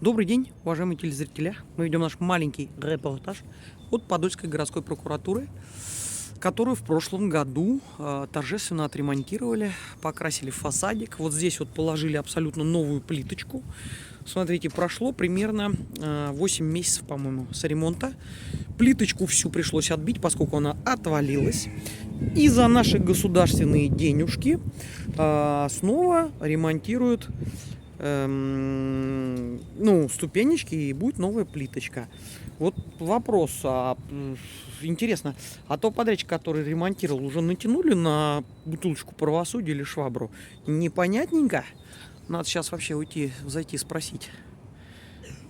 Добрый день, уважаемые телезрители. Мы ведем наш маленький репортаж от Подольской городской прокуратуры, которую в прошлом году торжественно отремонтировали, покрасили фасадик. Вот здесь вот положили абсолютно новую плиточку. Смотрите, прошло примерно 8 месяцев, по-моему, с ремонта. Плиточку всю пришлось отбить, поскольку она отвалилась. И за наши государственные денежки снова ремонтируют ступенечки, и будет новая плиточка. Вот вопрос, интересно, а то подрядчик, который ремонтировал, уже натянули на бутылочку правосудия или швабру? Непонятненько. Надо сейчас вообще зайти спросить.